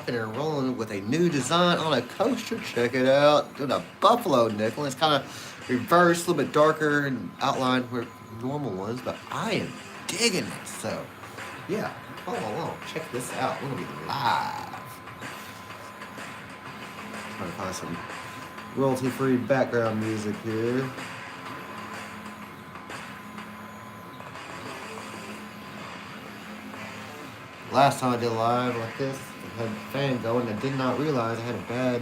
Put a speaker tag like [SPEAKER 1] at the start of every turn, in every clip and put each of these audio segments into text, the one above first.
[SPEAKER 1] rocking and rolling with a new design on a coaster. Check it out. Doing a buffalo nickel. It's kind of reversed, a little bit darker and outlined where normal ones, but I am digging it. So, yeah, follow along. Check this out. We're going to be live. Trying to find some royalty-free background music here. Last time I did live like this, I had a fan going. I did not realize I had a bad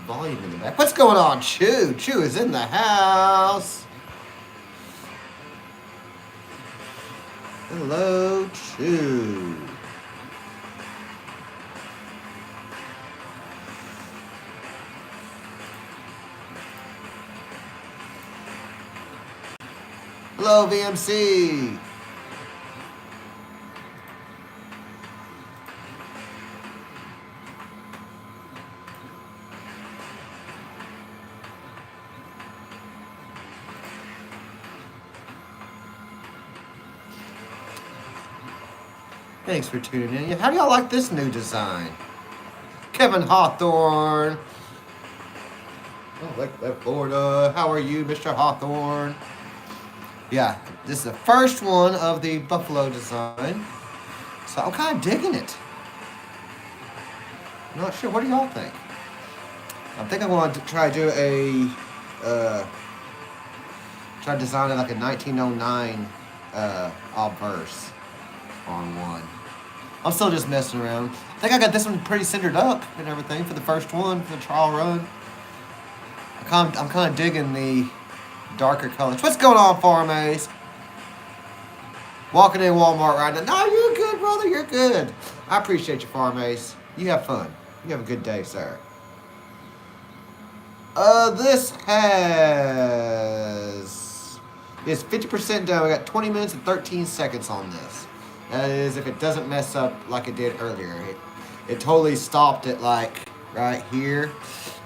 [SPEAKER 1] volume in the back. What's going on, Chew? Chew is in the house. Hello, Chew. Hello, VMC. Thanks for tuning in. How do y'all like this new design? Kevin Hawthorne. Oh, like Florida. How are you, Mr. Hawthorne? Yeah, this is the first one of the buffalo design. So I'm kind of digging it. I'm not sure. What do y'all think? I think I want to try to do try to design it like a 1909 obverse on one. I'm still just messing around. I think I got this one pretty cindered up and everything for the first one, for the trial run. I'm kind of digging the darker colors. What's going on, Farm Ace? Walking in Walmart right now. No, you're good, brother. You're good. I appreciate you, Farm Ace. You have fun. You have a good day, sir. This is 50% done. We got 20 minutes and 13 seconds on this. That is if it doesn't mess up like it did earlier. It totally stopped it like right here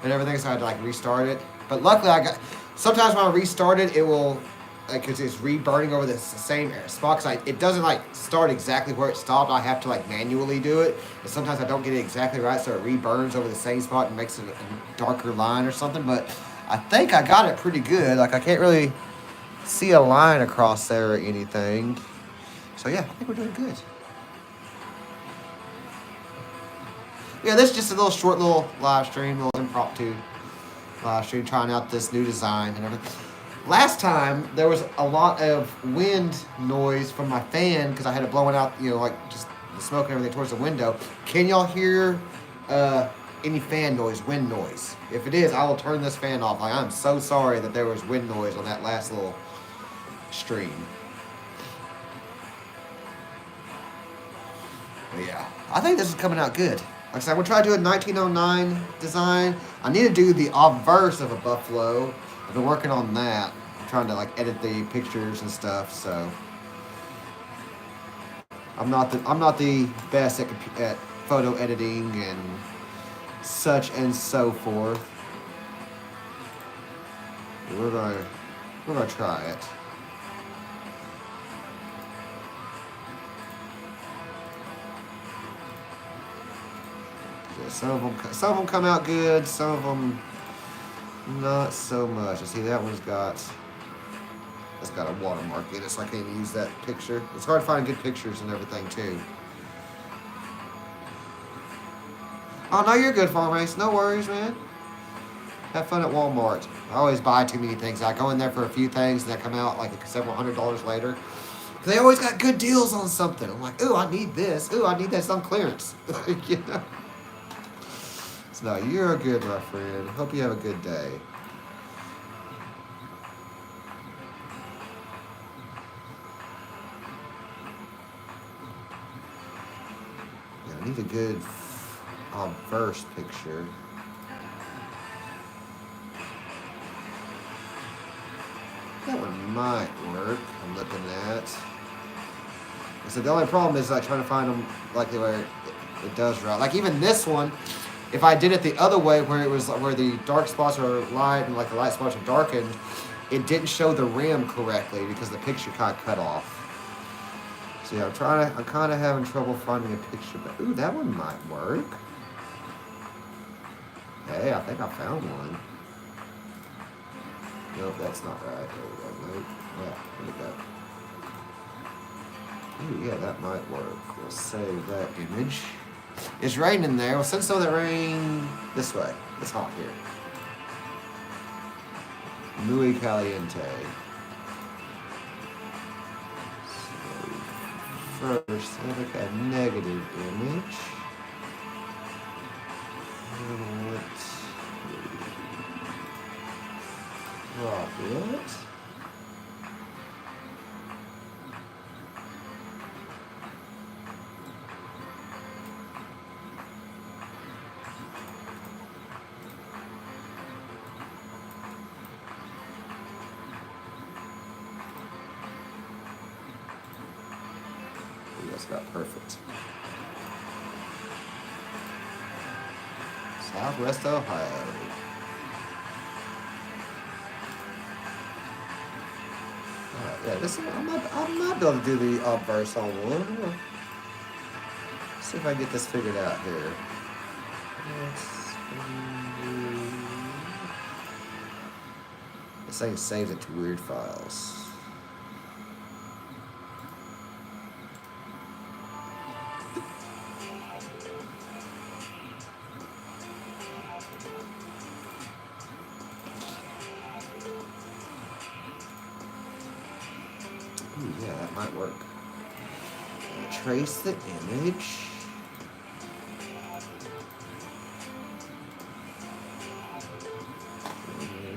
[SPEAKER 1] and everything, so I had to like restart it. But luckily sometimes when I restart it, it will, like, cause it's re-burning over the same spot, cause it doesn't like start exactly where it stopped. I have to like manually do it. And sometimes I don't get it exactly right, so it re-burns over the same spot and makes it a darker line or something. But I think I got it pretty good. Like I can't really see a line across there or anything. So yeah, I think we're doing good. Yeah, this is just a little short little live stream, little impromptu live stream, trying out this new design and everything. Last time, there was a lot of wind noise from my fan because I had it blowing out, you know, like just the smoke and everything towards the window. Can y'all hear any fan noise, wind noise? If it is, I will turn this fan off. Like, I'm so sorry that there was wind noise on that last little stream. But yeah, I think this is coming out good. Like I said, I'm going to try to do a 1909 design. I need to do the obverse of a buffalo. I've been working on that. I'm trying to like edit the pictures and stuff, so I'm not the best at photo editing and such and so forth. We're gonna try it. Yeah, some of them come out good. Some of them not so much. I see that one's got a watermark in it, so I can't even use that picture. It's hard to find good pictures and everything too. Oh no, you're good, Farm Ace. No worries, man. Have fun at Walmart. I always buy too many things. I go in there for a few things and they come out like several $100s later. They always got good deals on something. I'm like, ooh, I need this. Ooh, I need this on clearance. You know? So no, you're good, my friend. Hope you have a good day. Yeah, I need a good obverse picture. That one might work. I'm looking at. So the only problem is like trying to find them like the way it does right. Like even this one, if I did it the other way, where it was where the dark spots are light and like the light spots are darkened, it didn't show the rim correctly because the picture kind of cut off. See, I'm kind of having trouble finding a picture, but ooh, that one might work. Hey, I think I found one. Nope, that's not right. There we go. Nope. Yeah, there we go. Ooh, yeah, that might work. We'll save that image. It's raining there. We'll send some of that rain this way. It's hot here. Muy caliente. So first, I look at negative image. And let's drop it. That's about perfect. Southwest Ohio. Yeah, this I might be able to do the obverse on one. Let's see if I can get this figured out here. This thing saves it to weird files. Ooh, yeah, that might work. Trace the image.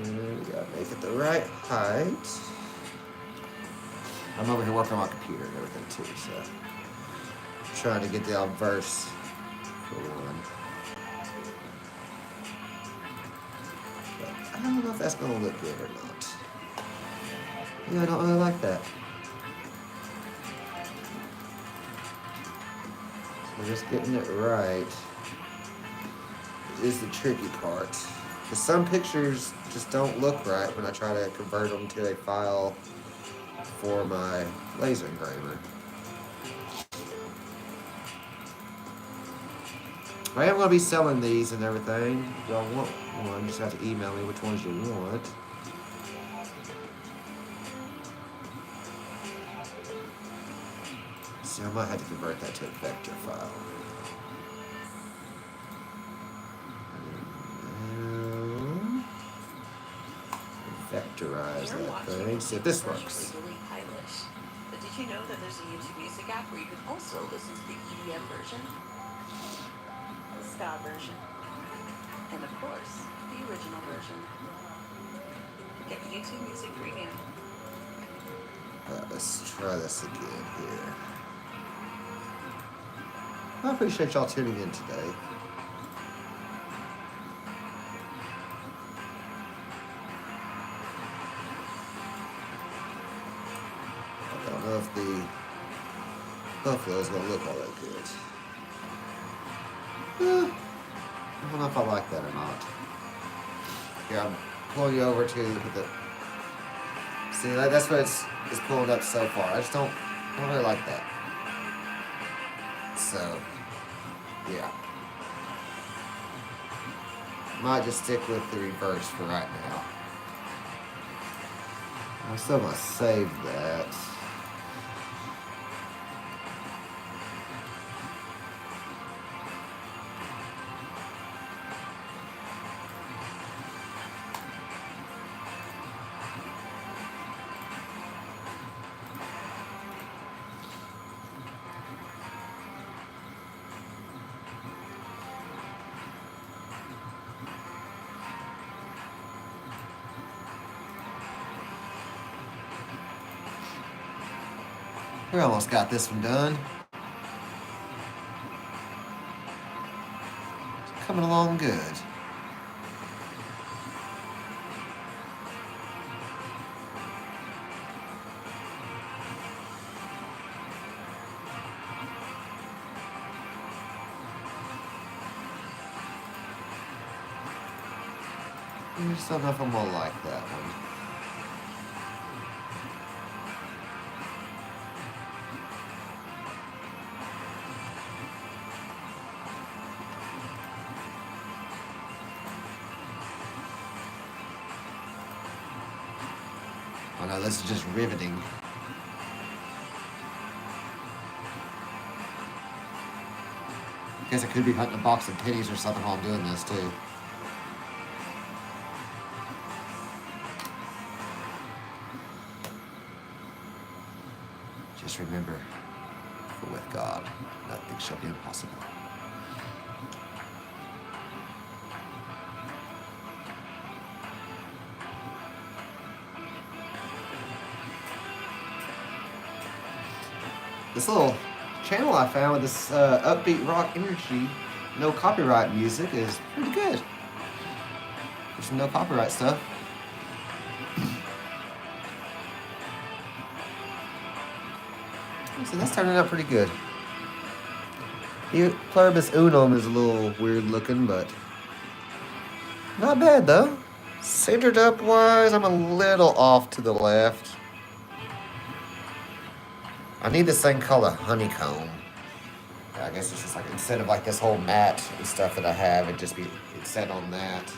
[SPEAKER 1] And we gotta make it the right height. I'm over here working on my computer and everything too, so trying to get the obverse for one. But I don't know if that's gonna look good or not. Yeah, I don't really like that. So just getting it right is the tricky part. Because some pictures just don't look right when I try to convert them to a file for my laser engraver. I am going to be selling these and everything. If y'all want one, just have to email me which ones you want. See, I might have to convert that to a vector file. Vectorize that thing. See if this works.
[SPEAKER 2] But did you know that there's a YouTube Music app where you can also listen to the EDM version, the ska version, and of course, the original version? Get YouTube Music Premium.
[SPEAKER 1] Let's try this again here. I appreciate y'all tuning in today. I don't know if the buffalo is going to look all that good. I don't know if I like that or not. Here, I'm pulling you over to the... See, that's what it's pulling up so far. I just don't really like that. So, yeah. Might just stick with the reverse for right now. I'm still going to save that. We almost got this one done. It's coming along good. I just don't know if I'm gonna like that one. Oh no, this is just riveting. I guess I could be hunting a box of pennies or something while I'm doing this too. Just remember, for with God, nothing shall be impossible. This little channel I found with this upbeat rock energy, no copyright music is pretty good. There's some no copyright stuff. So that's turning out pretty good. Pluribus Unum is a little weird looking, but not bad though. Centered up wise, I'm a little off to the left. I need this thing called a honeycomb. I guess it's just like, instead of like this whole mat and stuff that I have, it's set on that.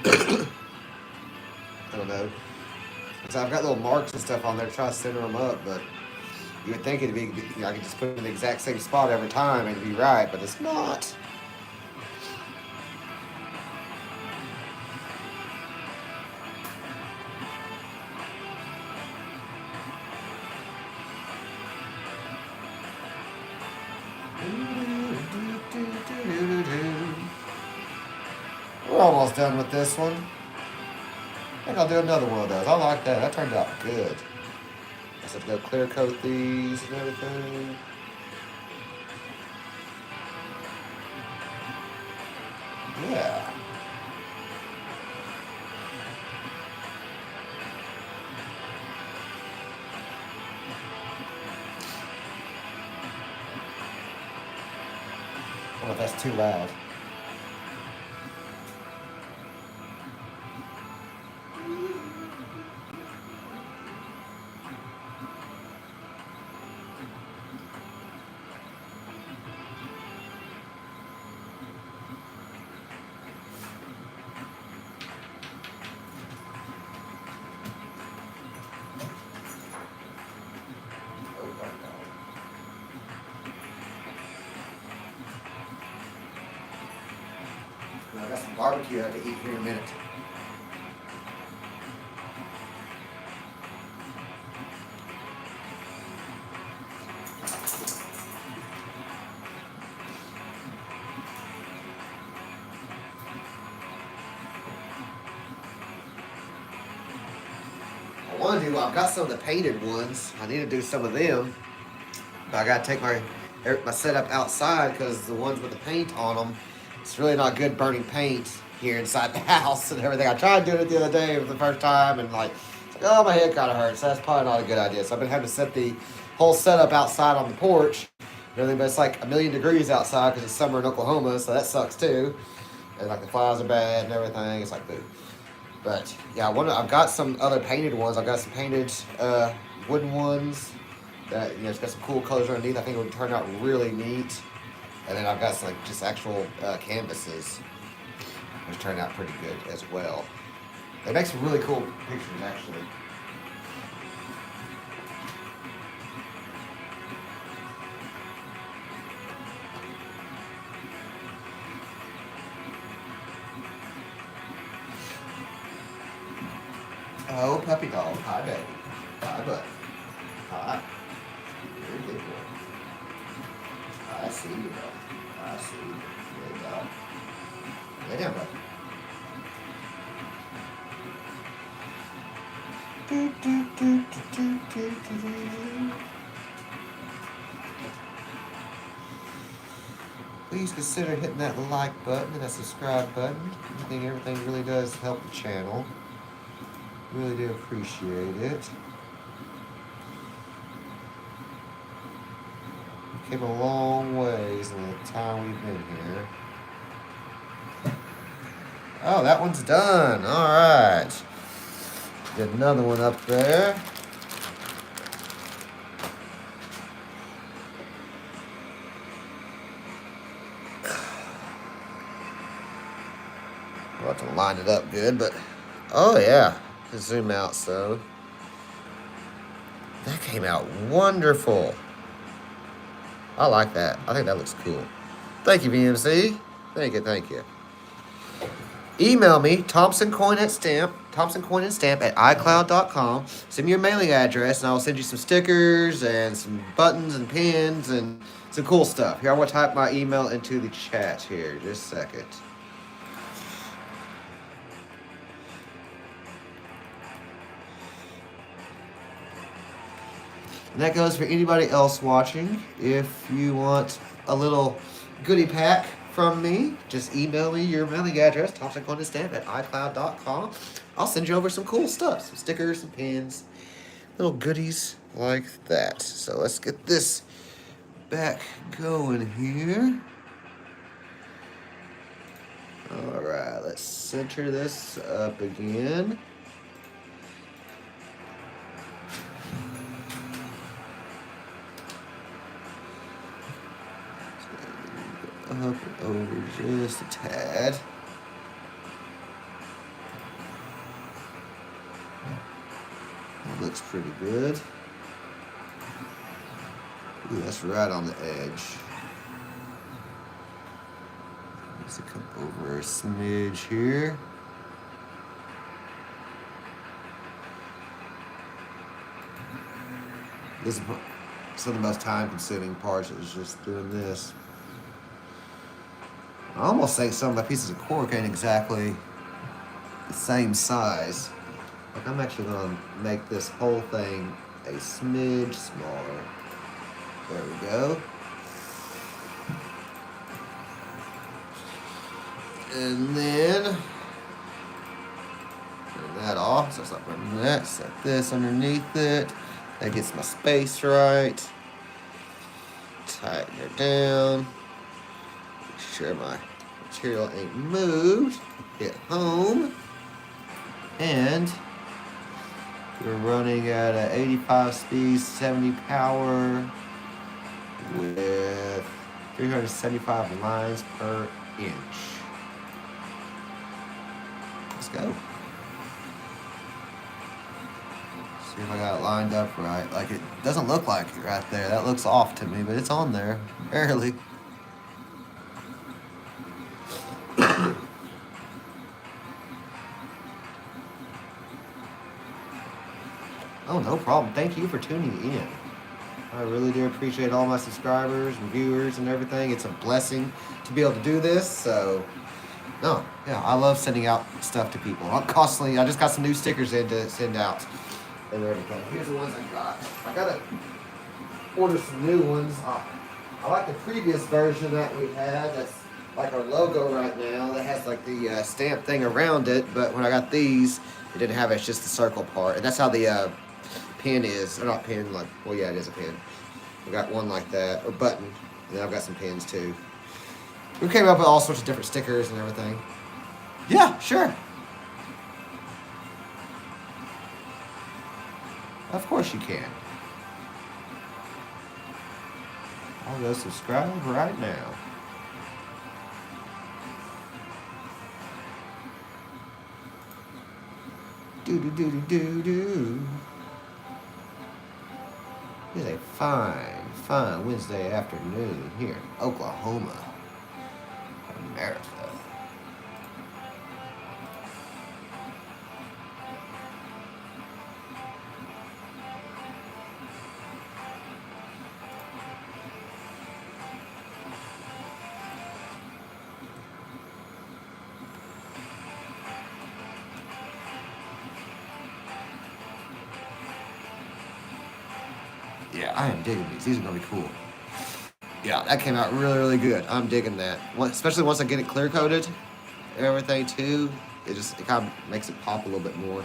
[SPEAKER 1] I don't know. So I've got little marks and stuff on there to try to center them up, but you would think it'd be, I could just put it in the exact same spot every time and it'd be right, but it's not. We're almost done with this one. I think I'll do another one of those. I like that. That turned out good. I said go clear coat these and everything. Yeah. I don't know if that's too loud. I got some barbecue I have to eat here in a minute. I want to do, I've got some of the painted ones. I need to do some of them. But I got to take my setup outside because the ones with the paint on them, it's really not good burning paint here inside the house and everything. I tried doing it the other day for the first time and like, oh, my head kind of hurts. So that's probably not a good idea. So I've been having to set the whole setup outside on the porch and everything, but it's like 1,000,000 degrees outside because it's summer in Oklahoma, so that sucks too. And like the flies are bad and everything. It's like boo. But yeah, I've got some other painted ones. I've got some painted wooden ones that, you know, it's got some cool colors underneath. I think it would turn out really neat. And then I've got some, like, just actual canvases, which turned out pretty good as well. They make some really cool pictures, actually. Oh, puppy dog. Hi, baby. Hi, buddy. Hi. Very good boy. I see you, bro. I see you. Good dog. Lay down, bro. Please consider hitting that like button and that subscribe button. I think everything really does help the channel. Really do appreciate it. We came a long ways in the time we've been here. Oh, that one's done. All right. Get another one up there. We'll have to line it up good, but oh yeah. Zoom out so. That came out wonderful. I like that. I think that looks cool. Thank you, VMC. Thank you, thank you. Email me, thompsoncoinandstamp at icloud.com. Send me your mailing address, and I will send you some stickers and some buttons and pins and some cool stuff. Here, I want to type my email into the chat here. Just a second. And that goes for anybody else watching. If you want a little goodie pack from me, just email me your mailing address, thompsoncoinandstamp at icloud.com. I'll send you over some cool stuff, some stickers, some pins, little goodies like that. So let's get this back going here. All right, let's center this up again. Up and over just a tad. That looks pretty good. Ooh, that's right on the edge. Needs to come over a smidge here. This is some of the most time-consuming parts is just doing this. I almost think some of my pieces of cork ain't exactly the same size. Like I'm actually going to make this whole thing a smidge smaller. There we go. And then turn that off. So stop running that. Set this underneath it. That gets my space right. Tighten it down. Make sure my material ain't moved. Hit home. And we're running at a 85 speed, 70 power with 375 lines per inch. Let's go. See if I got it lined up right. Like it doesn't look like it right there. That looks off to me, but it's on there. Barely. Oh, no problem. Thank you for tuning in. I really do appreciate all my subscribers and viewers and everything. It's a blessing to be able to do this. So, no, yeah, I love sending out stuff to people. I'm constantly, I just got some new stickers in to send out and everything. Here's the ones I got. I gotta order some new ones. I like the previous version that we had. That's like our logo right now. That has like the stamp thing around it. But when I got these, it didn't have it. It's just the circle part. And that's how the pin is, or not pin, like, well, yeah, it is a pin. I got one like that, or button, and then I've got some pins too. We came up with all sorts of different stickers and everything. Yeah, sure. Of course you can. I'll go subscribe right now. Do. It's a fine Wednesday afternoon here in Oklahoma, America. Yeah, I am digging these. These are gonna be cool. Yeah, that came out really, really good. I'm digging that. Especially once I get it clear coated and everything too. It kind of makes it pop a little bit more.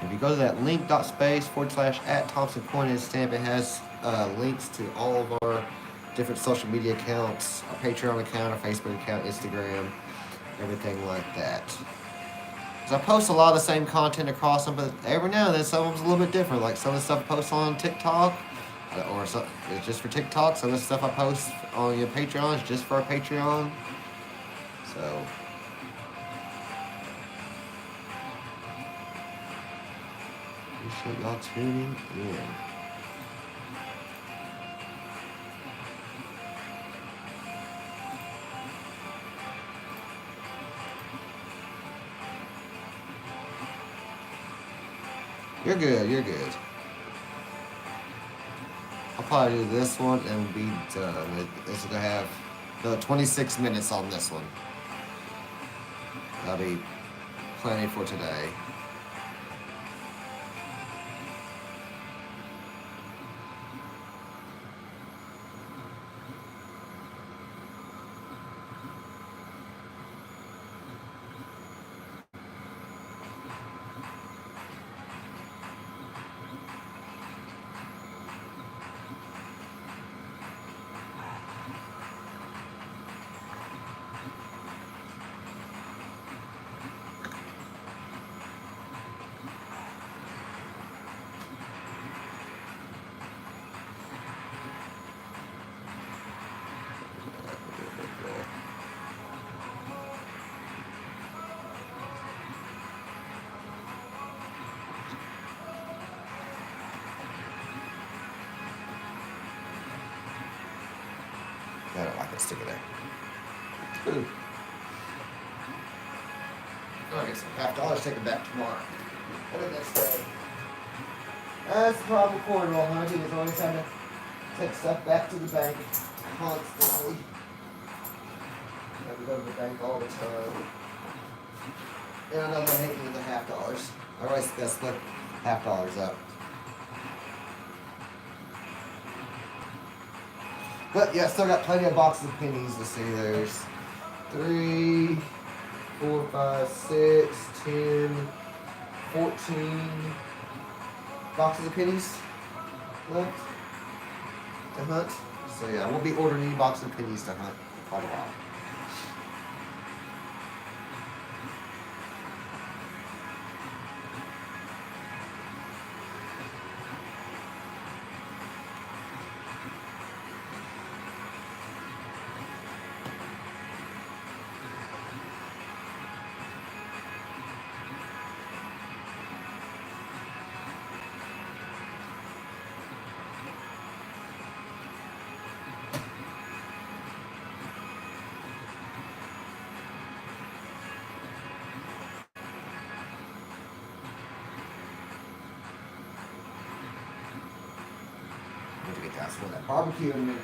[SPEAKER 1] If you go to that link.space/@thompsoncoinandstamp, it has links to all of our different social media accounts, our Patreon account, our Facebook account, Instagram, everything like that. Because I post a lot of the same content across them, but every now and then some of them's a little bit different. Like some of the stuff I post on TikTok, or some, it's just for TikTok. Some of the stuff I post on your Patreon is just for our Patreon. So. Appreciate y'all tuning in. You're good, you're good. I'll probably do this one and be done. It's gonna have 26 minutes on this one. That'll be plenty for today. I don't like it. Stick it there. Ooh. I'll get some $5. Take it back tomorrow. Or the next day. That's the problem with coin roll hunting. Is always having to take stuff back to the bank constantly. Have to go to the bank all the time. And I know they're hating with the $5. I always gotta split $5 up. But yeah, still got plenty of boxes of pennies to see. There's 3, 4, 5, 6, 10, 14 boxes of pennies left to hunt. So yeah, I won't be ordering any boxes of pennies to hunt for quite a while. To get that for that barbecue in a minute.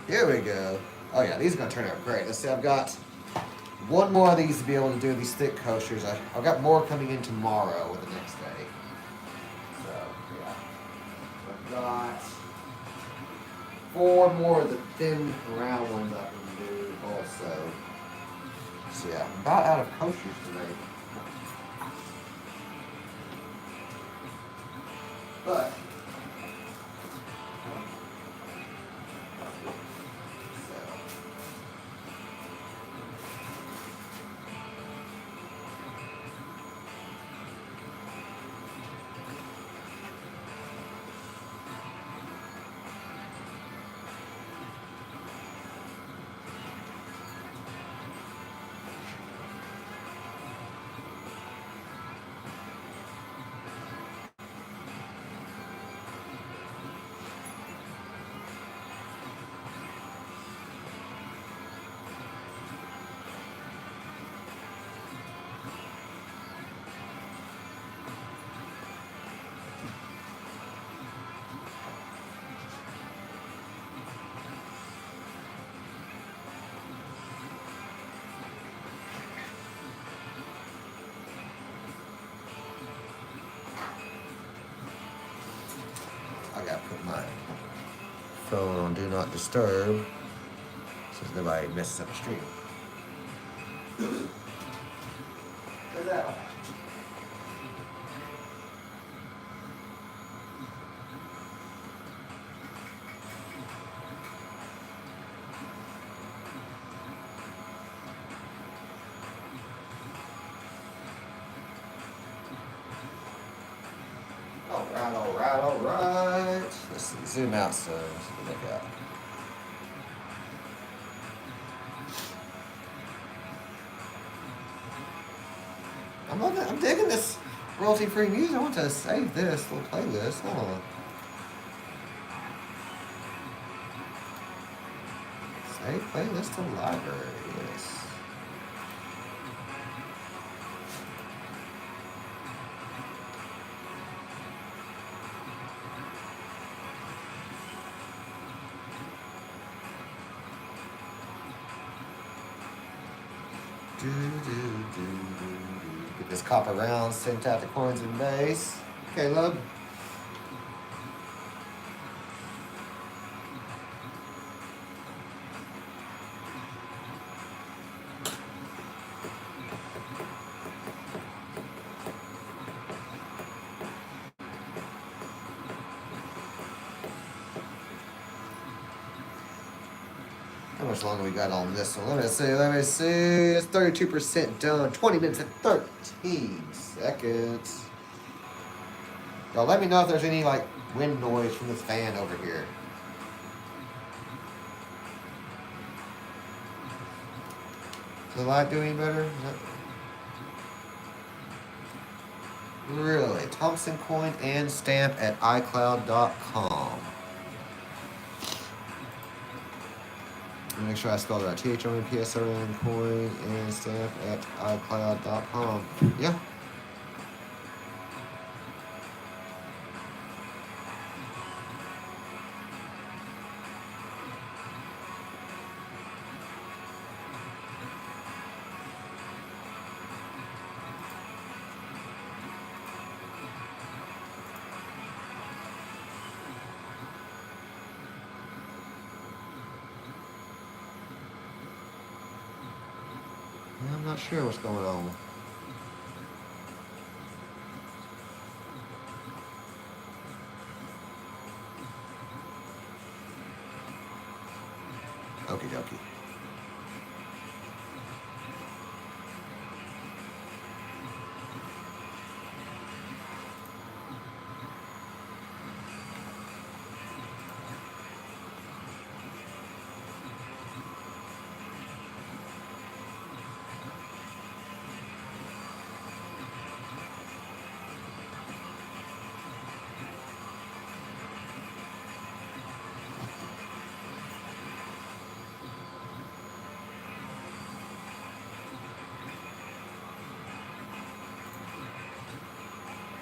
[SPEAKER 1] Here we go. Oh yeah, these are gonna turn out great. Let's see, I've got one more of these to be able to do these thick coasters. I've got more coming in tomorrow with the next day. So yeah, I've got 4 more of the thin round ones I can do also. So yeah, I'm about out of coasters today. But phone on Do Not Disturb, so nobody messes up the stream. What's that? Alright. Let's zoom out so look out. I'm digging this royalty-free music. I want to save this little playlist. Hold on. Save playlist to library. Yes. Get this copper round sent out to coins and base. Okay, love. How much longer we got on this one? Let me see. It's 32% done. 20 minutes and 13 seconds. Y'all let me know if there's any like wind noise from this fan over here. Does the light do any better? Really? Thompson coin and stamp at iCloud.com. Make sure I spelled it right. THOMPSON coin and stamp at iCloud.com. Yeah. I'm not sure what's going on. Okie dokie.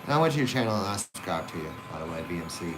[SPEAKER 1] And I went to your channel and I subscribed to you, by the way, BMC.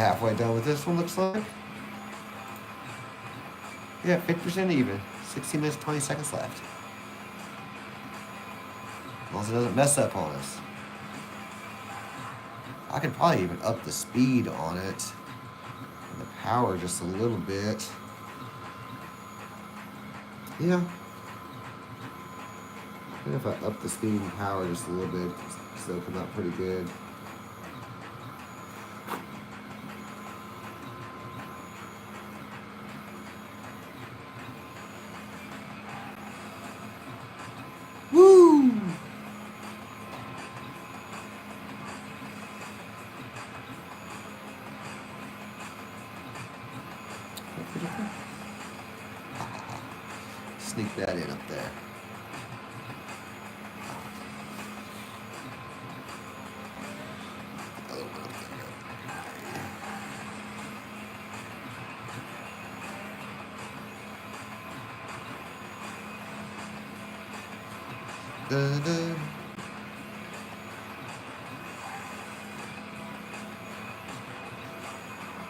[SPEAKER 1] halfway done with this one, looks like. Yeah, 50% even. 16 minutes, 20 seconds left. As long as it doesn't mess up on us. I could probably even up the speed on it. And the power just a little bit. Yeah. And if I up the speed and power just a little bit, it'll come out pretty good. Woo! Sneak that in up there. Dun, dun.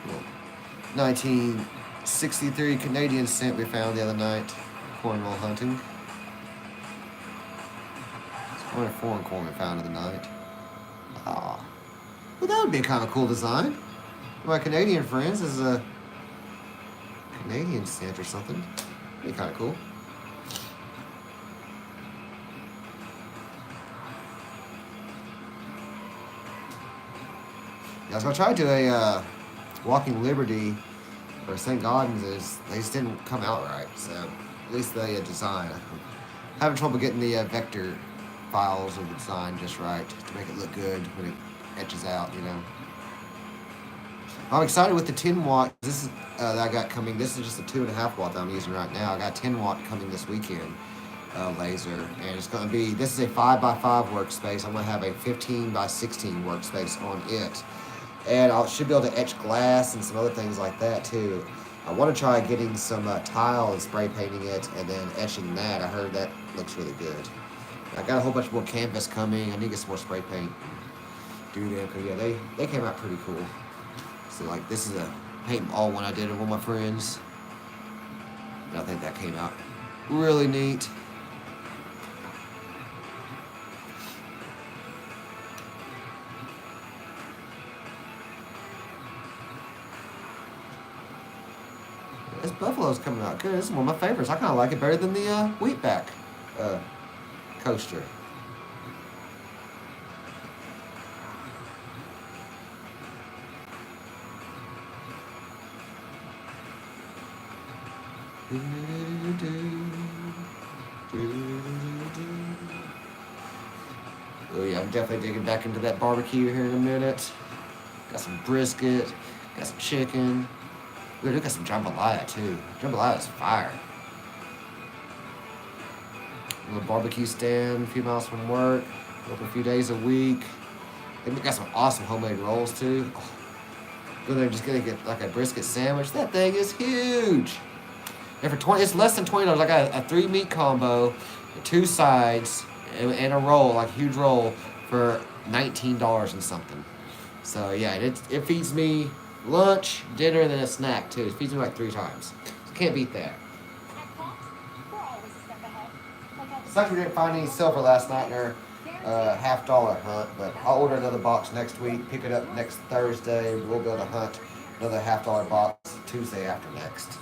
[SPEAKER 1] Well, 1963 Canadian cent we found the other night. Cornwall hunting. It's only foreign corn we found the other night. Ah, well, that would be a kind of cool design. My Canadian friends is a Canadian cent or something. Be kind of cool. I was gonna try to do a Walking Liberty or St. Gaudens. They just didn't come out right. So at least the design. I'm having trouble getting the vector files of the design just right to make it look good when it etches out. You know. I'm excited with the 10 watt. This is that I got coming. This is just a 2.5 watt that I'm using right now. I got 10 watt coming this weekend. Laser, and it's going to be. This is a 5x5 workspace. I'm going to have a 15x16 workspace on it. And I should be able to etch glass and some other things like that too. I want to try getting some tile and spray painting it and then etching that. I heard that looks really good. I got a whole bunch more canvas coming. I need to get some more spray paint. Dude, yeah, they came out pretty cool. So like this is a paint all one I did with one of my friends. And I think that came out really neat. This Buffalo's coming out good. This is one of my favorites. I kind of like it better than the Wheatback coaster. Oh yeah, I'm definitely digging back into that barbecue here in a minute. Got some brisket, got some chicken. Ooh, look at some jambalaya too. Jambalaya is fire. A little barbecue stand, a few miles from work. Open a few days a week. They got some awesome homemade rolls too. Oh. Go there, just gonna get like a brisket sandwich. That thing is huge. And for 20, it's less than $20. I got a 3 meat combo, 2 sides, and a roll, like a huge roll, for $19 and something. So yeah, it feeds me lunch, dinner, and then a snack too. It feeds me like 3 times. So can't beat that. Sucks we didn't find any silver last night in our $50 hunt, but I'll order another box next week, pick it up next Thursday. We'll be able to hunt another $50 box Tuesday after next.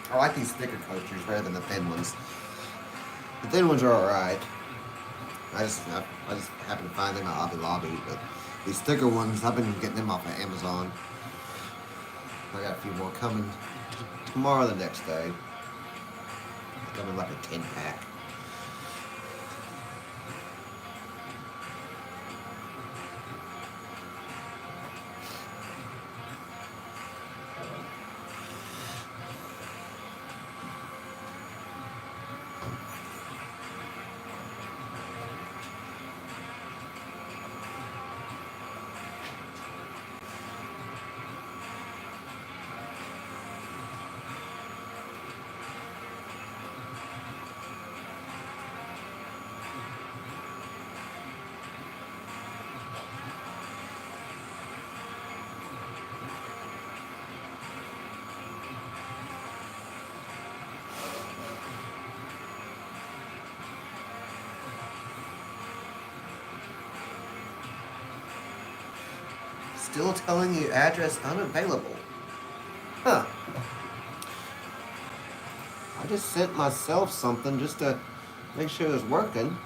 [SPEAKER 1] I like these thicker coasters better than the thin ones. The thin ones are alright. I just happened to find them at Hobby Lobby, but these thicker ones, I've been getting them off of Amazon. I got a few more coming tomorrow or the next day. They come in like a 10-pack. Still telling you address unavailable. Huh. I just sent myself something just to make sure it was working.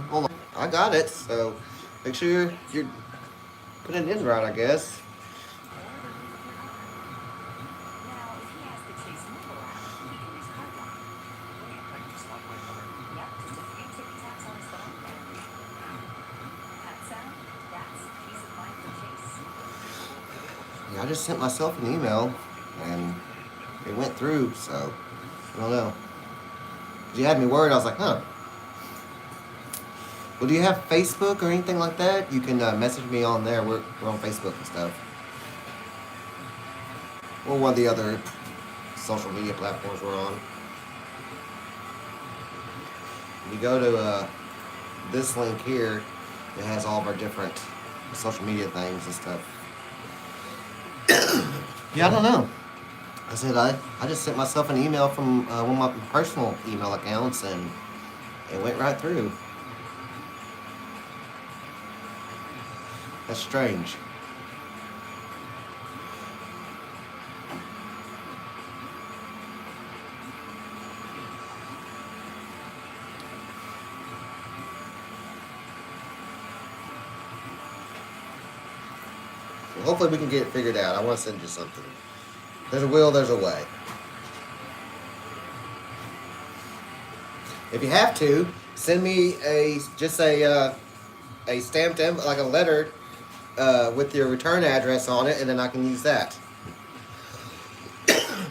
[SPEAKER 1] Hold on. I got it, so make sure you're putting it in right, I guess. I just sent myself an email and it went through, so I don't know. You had me worried. I was like, huh. Well, do you have Facebook or anything like that? You can message me on there. We're on Facebook and stuff. Or one of the other social media platforms we're on. You go to this link here, it has all of our different social media things and stuff. Yeah, I don't know. I said I just sent myself an email from one of my personal email accounts and it went right through. That's strange. Well, hopefully we can get it figured out. I want to send you something. There's a will, there's a way. If you have to, send me a stamped like a letter with your return address on it, and then I can use that.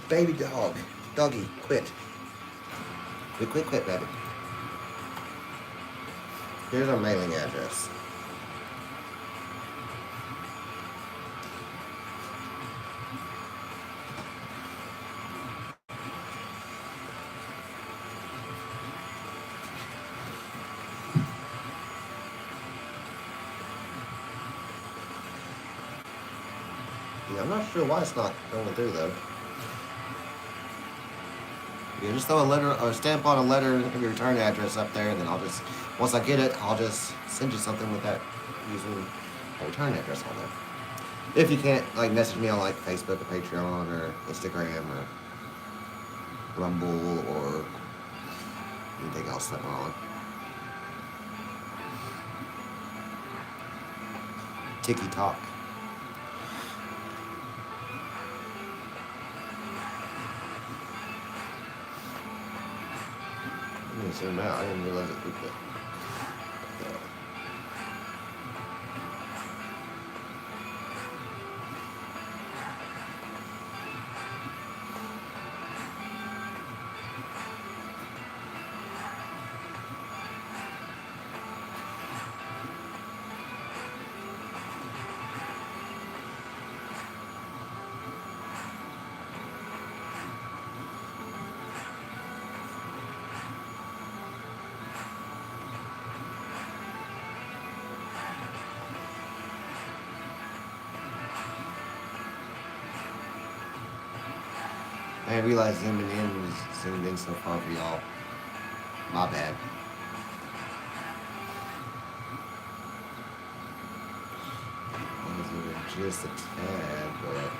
[SPEAKER 1] Baby doggy, quit, baby. Here's our mailing address. Yeah, I'm not sure why it's not going through though. Yeah, just throw a letter or stamp on a letter of your return address up there, and then once I get it, I'll just send you something with that using a return address on there. If you can't, like, message me on like Facebook or Patreon or Instagram or Rumble or anything else that we're on. TikTok. I'm gonna zoom out. I didn't realize it looked that. I didn't realize zooming in was zoomed in so far for y'all. My bad. I was over just a tad, but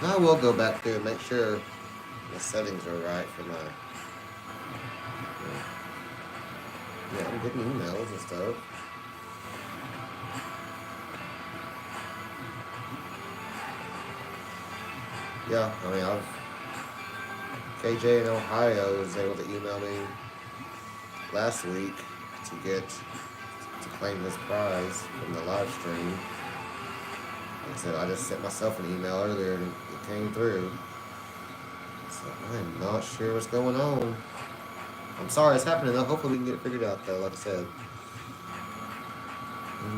[SPEAKER 1] I will go back through and make sure the settings are right for my. Yeah, I'm getting emails and stuff. Yeah, I mean, KJ in Ohio was able to email me last week to claim his prize from the live stream. Like I said, I just sent myself an email earlier and it came through. So I'm not sure what's going on. I'm sorry it's happening though. Hopefully we can get it figured out though, like I said.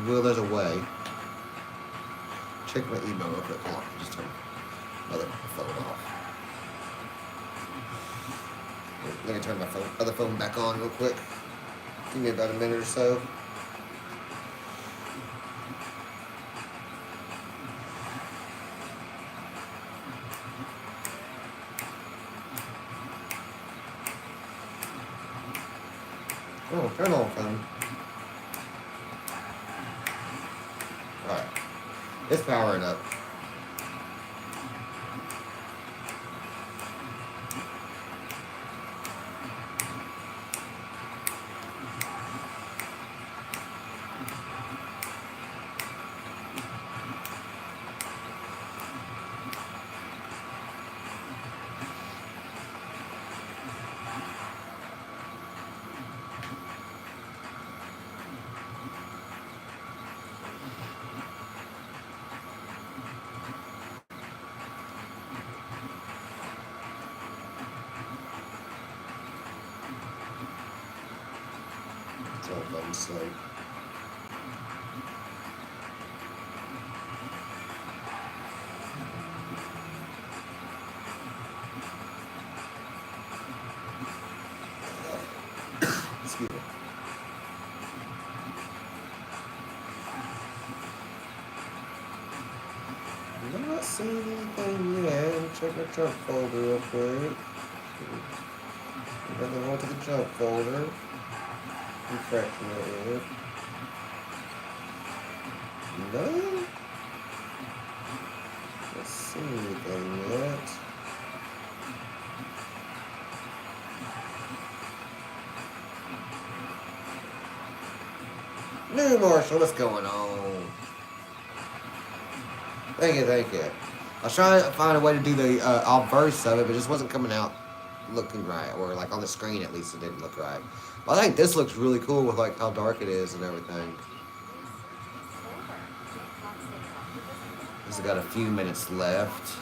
[SPEAKER 1] Will, there's a way. Check my email real quick. Hold on, just turn my other phone off. Let me turn my other phone back on real quick. Give me about a minute or so. Oh, turn on phone. Alright. It's powering up. It's all phone slow. Excuse me. I'm not seeing anything yet. Check my junk folder real quick. Nothing wrong to the junk folder. Refreshing it. No? Let's see anything yet. New Marshall, what's going on? Thank you, thank you. I was trying to find a way to do the obverse of it, but it just wasn't coming out looking right, or like on the screen at least it didn't look right. But I think this looks really cool with like how dark it is and everything. This has got a few minutes left.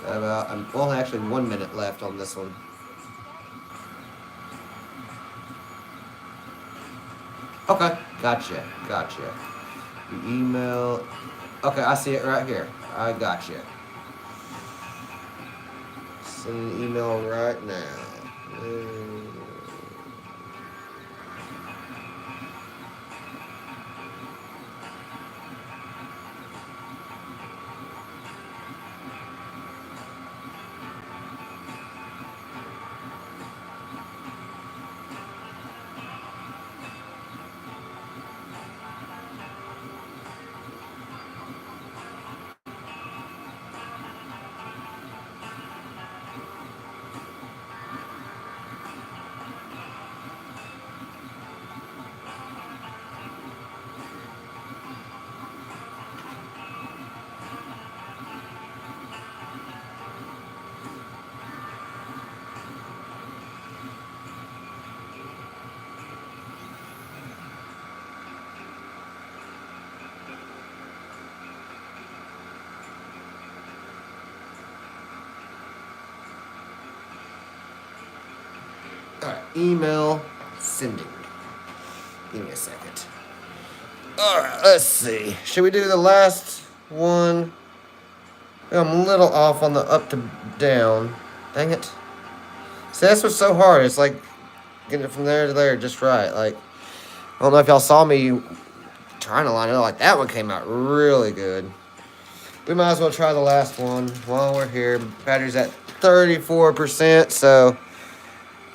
[SPEAKER 1] Well, actually 1 minute left on this one. Okay, gotcha. The email. Okay, I see it right here. I gotcha. Send an email right now. Alright, email sending. Give me a second. Alright, let's see. Should we do the last one? I'm a little off on the up to down. Dang it. See, that's what's so hard. It's like getting it from there to there just right. Like, I don't know if y'all saw me trying to line it up. Like, that one came out really good. We might as well try the last one while we're here. Battery's at 34%, so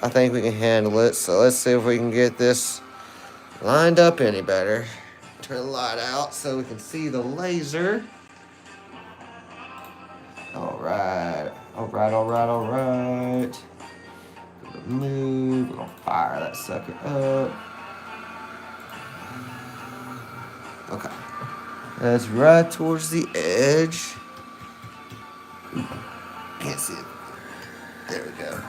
[SPEAKER 1] I think we can handle it. So let's see if we can get this lined up any better. Turn the light out so we can see the laser. Alright. Alright. Move. We're gonna fire that sucker up. Okay. That's right towards the edge. Can't see it. There we go.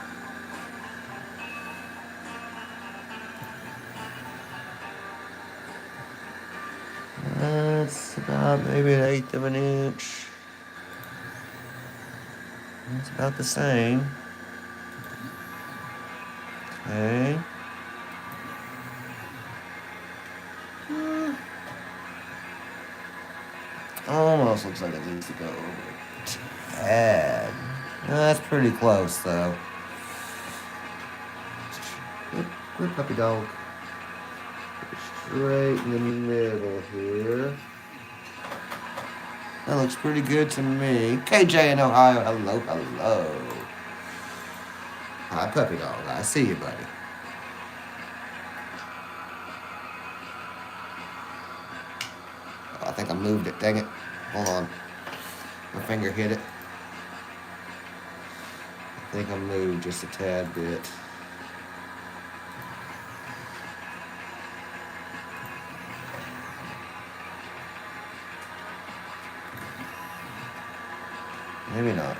[SPEAKER 1] That's about maybe 1/8 of an inch. It's about the same. Okay. Almost looks like it needs to go over a tad. That's pretty close, though. Good puppy dog. Straight in the middle here. That looks pretty good to me. KJ in Ohio, hello. Hi, puppy dog. I see you, buddy. Oh, I think I moved it. Dang it. Hold on. My finger hit it. I think I moved just a tad bit. Maybe not.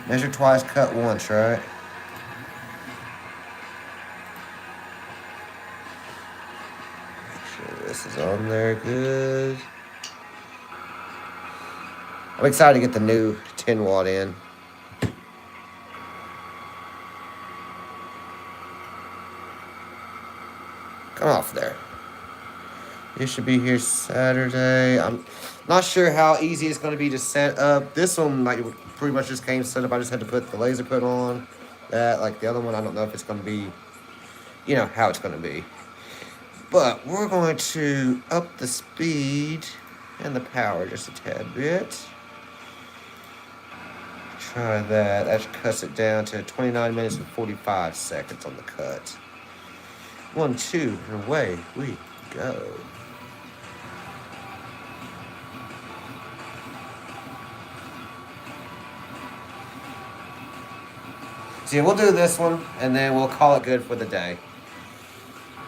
[SPEAKER 1] Measure twice, cut once, right? Make sure this is on there good. I'm excited to get the new 10 watt in. Come off there. You should be here Saturday. I'm not sure how easy it's going to be to set up. This one, like, pretty much just came set up. I just had to put the laser put on. That, like the other one, I don't know if it's going to be, you know, how it's going to be. But we're going to up the speed and the power just a tad bit. Try that. That cuts it down to 29 minutes and 45 seconds on the cut. 1, 2, and away we go. So yeah, we'll do this one, and then we'll call it good for the day.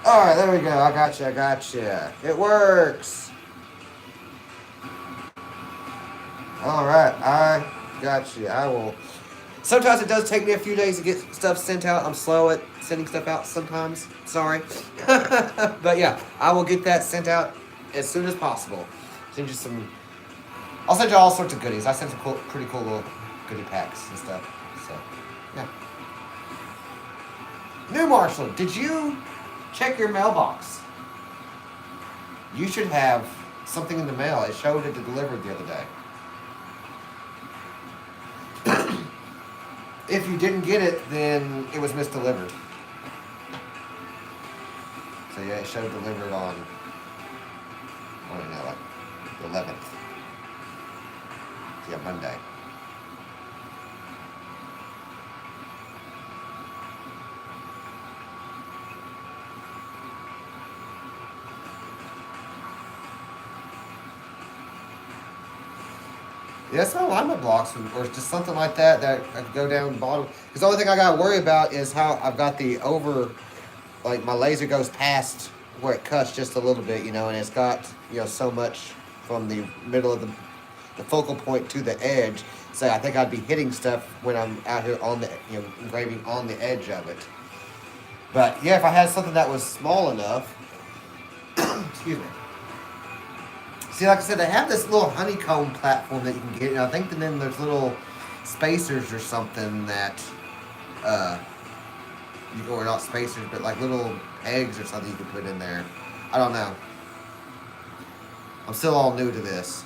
[SPEAKER 1] Alright, there we go. I gotcha. It works. Alright, I gotcha. I will. Sometimes it does take me a few days to get stuff sent out. I'm slow at sending stuff out sometimes. Sorry. But yeah, I will get that sent out as soon as possible. Send you some. I'll send you all sorts of goodies. I sent some pretty cool little goodie packs and stuff. So, yeah. New Marshall, did you check your mailbox? You should have something in the mail. It showed it delivered the other day. If you didn't get it, then it was misdelivered. So yeah, it showed delivered on, I don't know, like the 11th. Yeah, Monday. Yeah, it's not alignment blocks or just something like that I could go down the bottom. Because the only thing I got to worry about is how I've got the like my laser goes past where it cuts just a little bit, you know, and it's got, you know, so much from the middle of the focal point to the edge. So I think I'd be hitting stuff when I'm out here on the, you know, engraving on the edge of it. But yeah, if I had something that was small enough, excuse me. See, like I said, they have this little honeycomb platform that you can get. And I think that then there's little spacers or something that, or not spacers, but like little eggs or something you can put in there. I don't know. I'm still all new to this.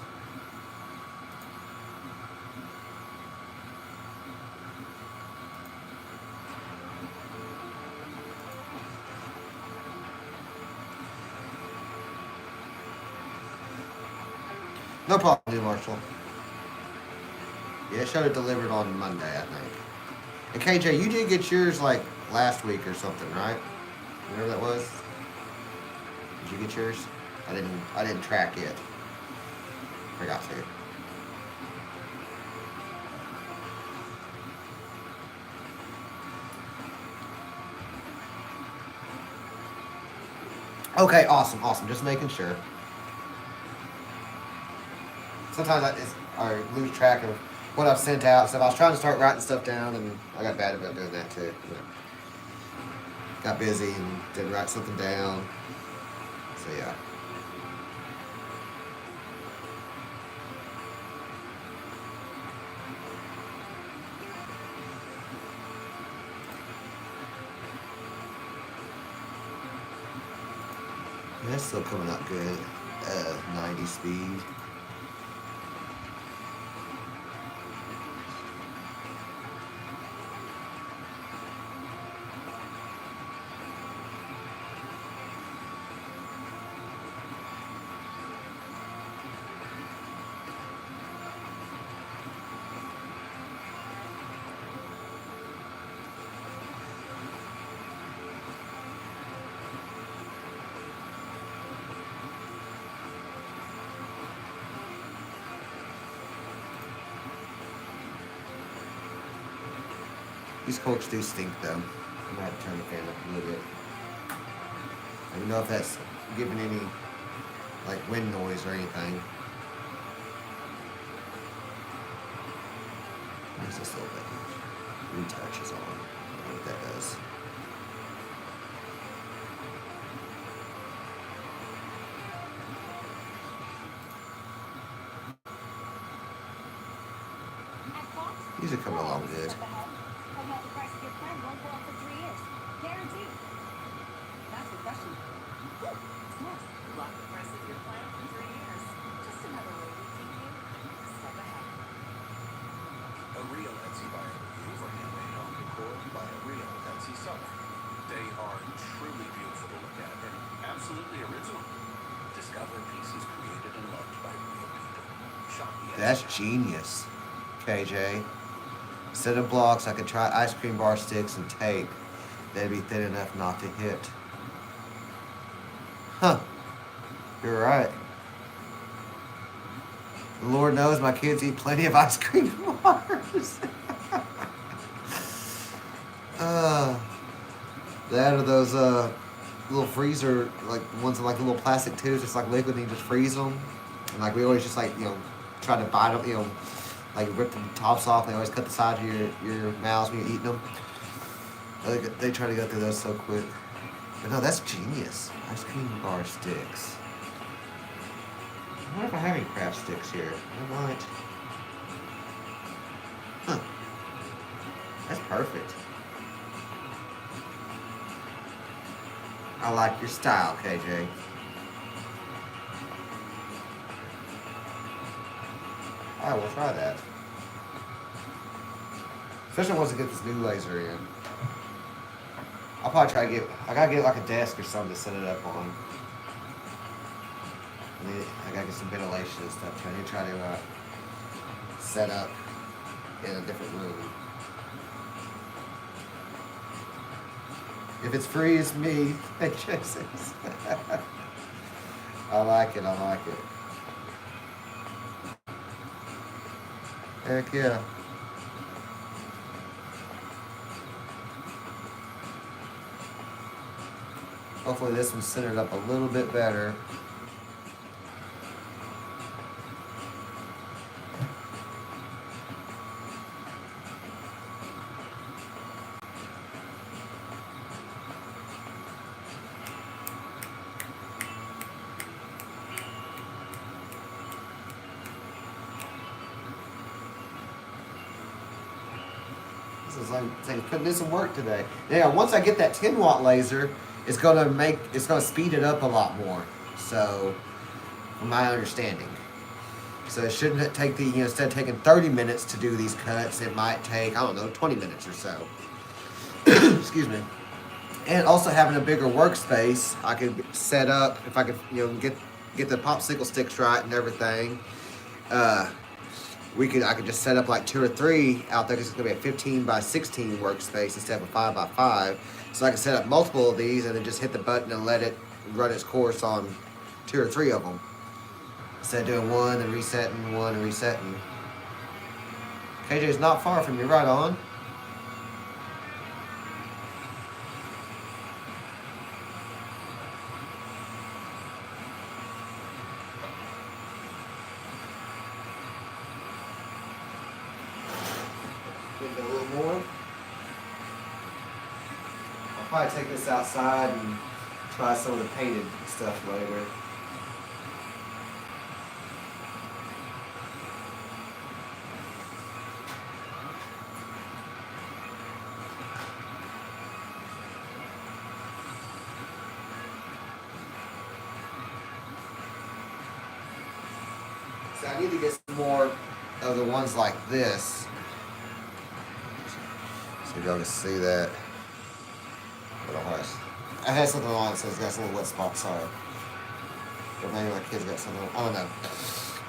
[SPEAKER 1] No problem, new Marshall. Yeah, it showed it delivered on Monday, I think. And KJ, you did get yours like last week or something, right? Whatever that was. Did you get yours? I didn't track it. Forgot to. Okay, awesome, awesome. Just making sure. Sometimes I lose track of what I've sent out. So I was trying to start writing stuff down, and I got bad about doing that too. You know, got busy and didn't write something down. So yeah. That's still coming out good. 90 speed. These corks do stink though. I might have to turn the fan up a little bit. I don't know if that's giving any like wind noise or anything. There's this little bit. Retouch is on. I don't know what that does. These are coming along good.
[SPEAKER 3] They are truly beautiful to look at and absolutely original. Discover pieces created and loved by real people. Shopee.
[SPEAKER 1] That's genius, KJ. Instead of blocks, I could try ice cream bar sticks and tape. They'd be thin enough not to hit. Huh. You're right. Lord knows my kids eat plenty of ice cream bars. That or those little freezer, like ones in like the little plastic tubes, just like liquid, and you just freeze them. And like we always just like, you know, try to bite them, you know, like rip the tops off. They always cut the sides of your mouths when you're eating them. They try to go through those so quick. But no, that's genius. Ice cream bar sticks. I wonder if I have any craft sticks here. I might. Huh. That's perfect. I like your style, KJ. Alright, we'll try that. Especially once I get this new laser in. I'll probably try to I gotta get like a desk or something to set it up on. I gotta get some ventilation and stuff. I need to try to set up in a different room. If it's free, it's me. I like it. I like it. Heck yeah. Hopefully this one's centered up a little bit better. Like putting in some work today. Yeah, once I get that 10-watt laser, it's gonna speed it up a lot more. So, from my understanding, so it shouldn't take instead of taking 30 minutes to do these cuts, it might take 20 minutes or so. Excuse me. And also having a bigger workspace, I could set up if I could get the popsicle sticks right and everything. I could just set up like 2 or 3 out there because it's going to be a 15 by 16 workspace instead of a 5 by 5. So I can set up multiple of these and then just hit the button and let it run its course on 2 or 3 of them. Instead of doing one and resetting. KJ's not far from you, right on. probably take this outside and try some of the painted stuff later. So I need to get some more of the ones like this. So y'all can see that. I had something on that says got some little wet spots, sorry. Or maybe my kids got something, I don't know.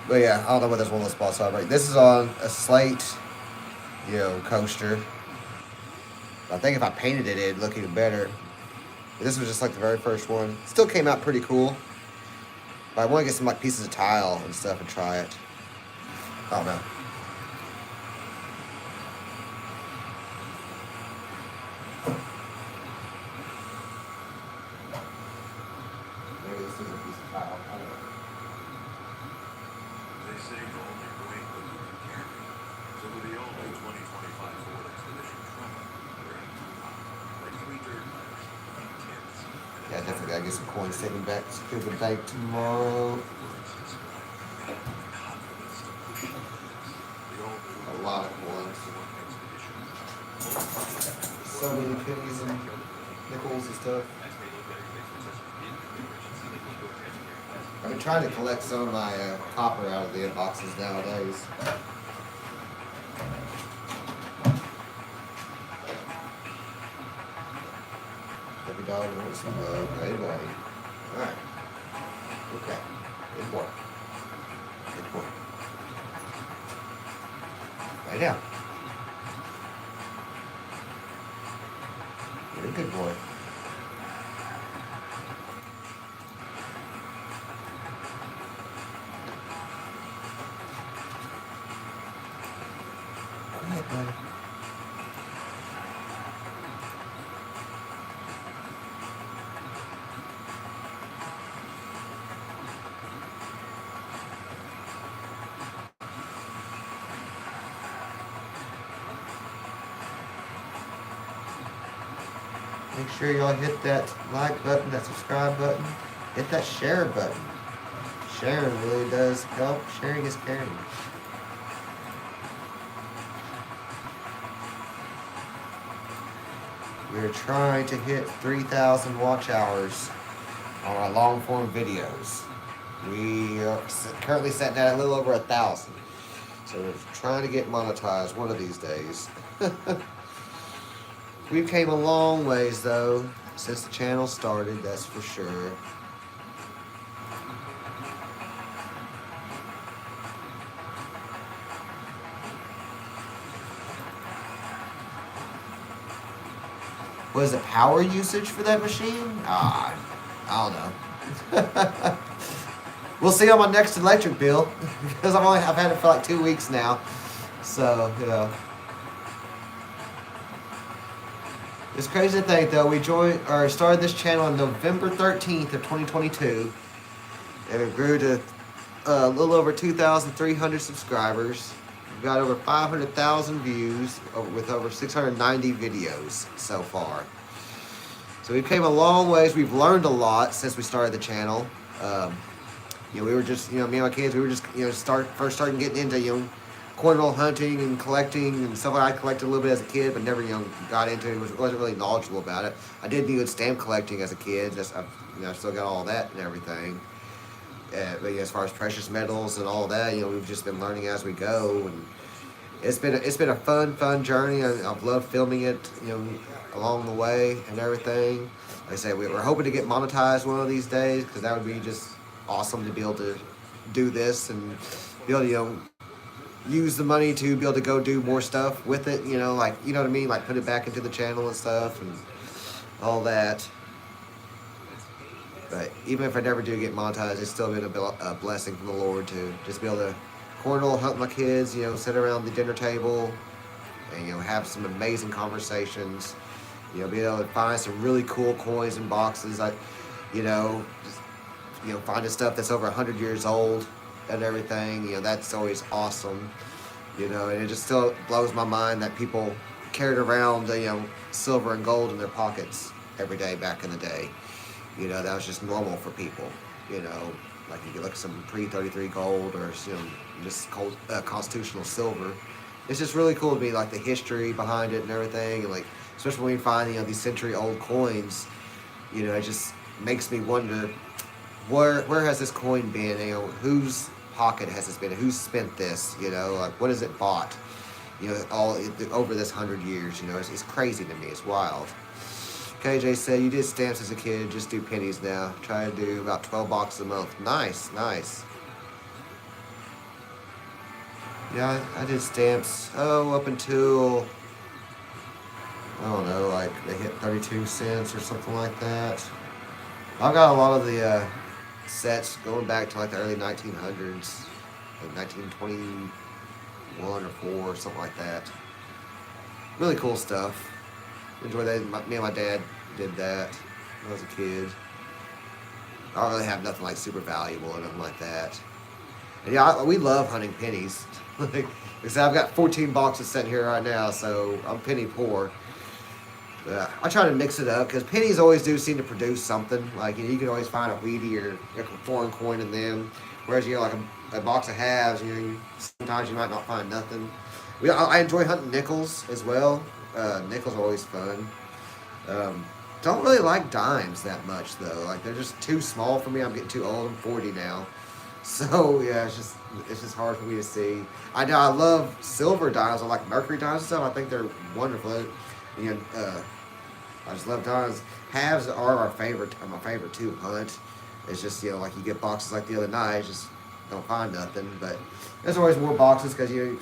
[SPEAKER 1] But yeah, I don't know what those one little spots are. But this is on a slate, you know, coaster. I think if I painted it, it'd look even better. But this was just like the very first one. Still came out pretty cool. But I want to get some like pieces of tile and stuff and try it. I don't know. Maybe this is a piece of tile. I don't know.
[SPEAKER 3] They say you only break what you can carry. So with the all-new 2025 Ford Expedition truck, we're in like 3 dirt bikes, 8 tents.
[SPEAKER 1] Yeah, definitely gotta get some coins taken back to the bank tomorrow. A lot of coins. So many pennies and nickels and stuff. I've been trying to collect some of my copper out of the boxes nowadays. Every dog wants some love. Hey, buddy. Alright. Okay. Good boy. Good boy. Lay down. You're a good boy. Go ahead, buddy. Make sure y'all hit that like button, that subscribe button, hit that share button. Sharing really does help. Sharing is caring. We're trying to hit 3,000 watch hours on our long form videos. We are currently sitting at a little over 1,000. So we're trying to get monetized one of these days. We've came a long ways though since the channel started, that's for sure. What is the power usage for that machine? I don't know. We'll see on my next electric bill because I've had it for like 2 weeks now. So, you know. It's crazy to think though, we started this channel on November 13th of 2022 and it grew to a little over 2,300 subscribers. We've got over 500,000 views with over 690 videos so far. So we've came a long ways. We've learned a lot since we started the channel. You know, we were just, you know, me and my kids, we were just, you know, first starting getting into, you know, cornroll hunting and collecting and stuff. I collected a little bit as a kid, but never, you know, got into it. Wasn't really knowledgeable about it. I did good stamp collecting as a kid. I've still got all that and everything. But yeah, as far as precious metals and all that, you know, we've just been learning as we go, and it's been a fun journey. I've loved filming it, you know, along the way and everything. Like I said, we're hoping to get monetized one of these days because that would be just awesome to be able to do this and be able to, you know, use the money to be able to go do more stuff with it, you know, like, you know what I mean, like put it back into the channel and stuff and all that. But even if I never do get monetized, it's still been a blessing from the Lord to just be able to cornhole hunt my kids, you know, sit around the dinner table and, you know, have some amazing conversations, you know, be able to find some really cool coins and boxes, like, you know, just, you know, finding stuff that's over 100 years old and everything, you know, that's always awesome, you know, and it just still blows my mind that people carried around, you know, silver and gold in their pockets, every day back in the day. You know, that was just normal for people. You know, like you could look at some pre-33 gold or just constitutional silver. It's just really cool to me, like the history behind it and everything, and like especially when you find these century-old coins. You know, it just makes me wonder where has this coin been? You know, whose pocket has this been? Who's spent this? You know, like what has it bought? You know, all over this 100 years. You know, it's crazy to me. It's wild. KJ said, you did stamps as a kid, just do pennies now. Try to do about 12 boxes a month. Nice, nice. Yeah, I did stamps, up until, I don't know, like they hit 32 cents or something like that. I've got a lot of the sets going back to like the early 1900s, like 1921 or 4 or something like that. Really cool stuff. Enjoy that. Me and my dad did that when I was a kid. I don't really have nothing like super valuable or nothing like that. And yeah, we love hunting pennies. Like I said, I've got 14 boxes sitting here right now, so I'm penny poor. I try to mix it up because pennies always do seem to produce something. Like you can always find a Wheatie or a foreign coin in them. Whereas like a box of halves, sometimes you might not find nothing. I enjoy hunting nickels as well. Nickels are always fun. Don't really like dimes that much though. Like they're just too small for me. I'm getting too old. I'm 40 now, so yeah, it's just hard for me to see. I know I love silver dimes. I like mercury dimes and stuff. I think they're wonderful. I just love dimes. Halves are my favorite to hunt. It's just like you get boxes like the other night, just don't find nothing. But there's always more boxes because you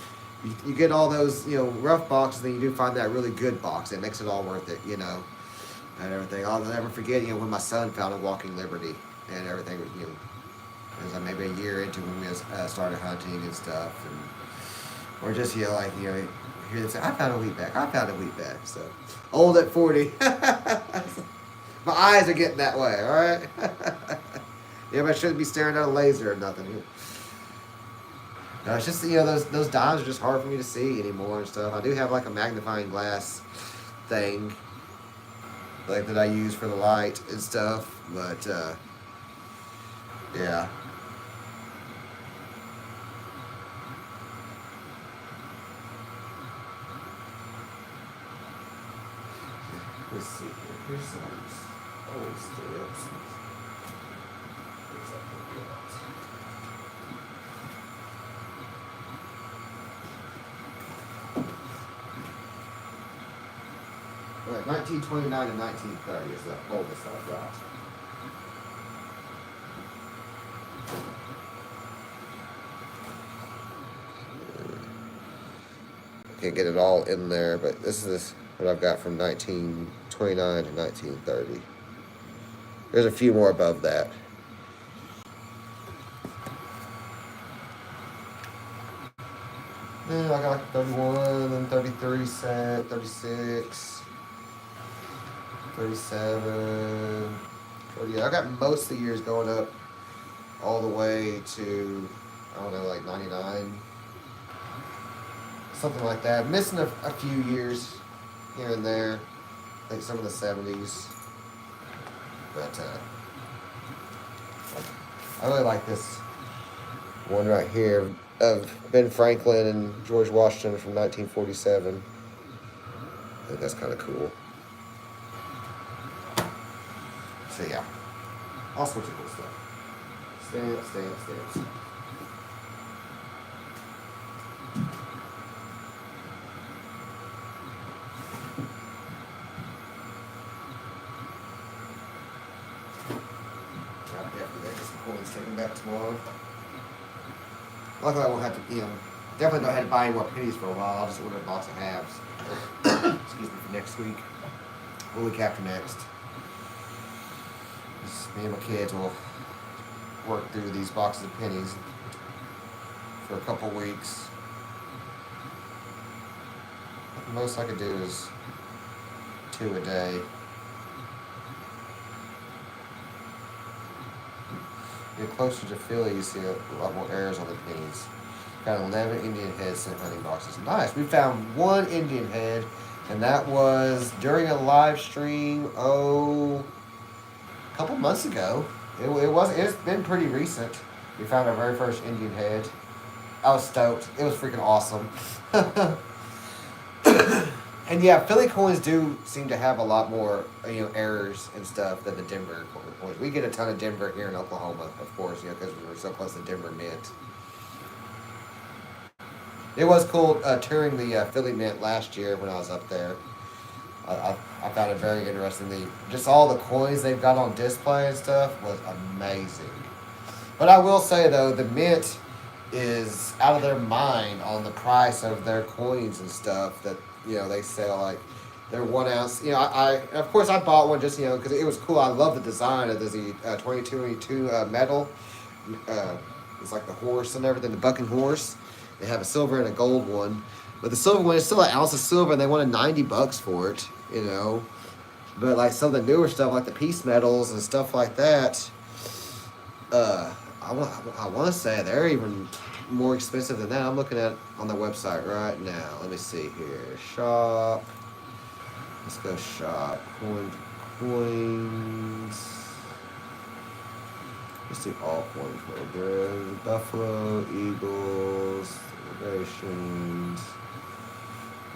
[SPEAKER 1] get all those rough boxes, then you do find that really good box. It makes it all worth it, and everything. I'll never forget when my son found a Walking Liberty and everything. It was like maybe a year into when we started hunting and stuff, and or just hear them say, I found a wheatback. I found a wheatback. So old at 40. My eyes are getting that way. All right. Yeah, but I shouldn't be staring at a laser or nothing. No, it's just those dimes are just hard for me to see anymore and stuff. I do have like a magnifying glass thing, like that I use for the light and stuff, but yeah. Let's see here. Here's some old stamps. Right, 1929 to 1930 is the oldest I've got. Can't get it all in there, but this is what I've got from 1929 to 1930. There's a few more above that. Then I got like 31 and 33 set, 36. 37, 40. I got most of the years going up all the way to, I don't know, like 99. Something like that. Missing a few years here and there. Like some of the 70s. But I really like this one right here of Ben Franklin and George Washington from 1947. I think that's kind of cool. So yeah, all sorts of cool stuff. Stamps. I'll definitely get some coins taken back tomorrow. Luckily I won't have to, definitely don't have to buy any more pennies for a while. I'll just order a box of halves. Excuse me, for next week. Or week after next. Me and my kids will work through these boxes of pennies for a couple weeks. The most I could do is 2 a day. Get closer to Philly, you see a lot more errors on the pennies. Got 11 Indian heads sent hunting boxes. Nice. We found 1 Indian head And that was during a live stream, a couple months ago. It's been pretty recent. We found our very first Indian head. I was stoked. It was freaking awesome. And yeah, Philly coins do seem to have a lot more, errors and stuff than the Denver coins. We get a ton of Denver here in Oklahoma, of course, because we're so close to Denver Mint. It was cool touring the Philly Mint last year when I was up there. I found it very interesting. Just all the coins they've got on display and stuff was amazing. But I will say though, the Mint is out of their mind on the price of their coins and stuff that they sell, like their 1 ounce. I of course I bought one just because it was cool. I love the design of the 2022 metal. It's like the horse and everything, the bucking horse. They have a silver and a gold one. But the silver one is still an ounce of silver, and they wanted $90 for it, But like some of the newer stuff, like the piece metals and stuff like that, I want to say they're even more expensive than that. I'm looking at on the website right now. Let me see here. Shop. Let's go shop. Coins. Let's do all coins. Buffalo, Eagles, Celebrations.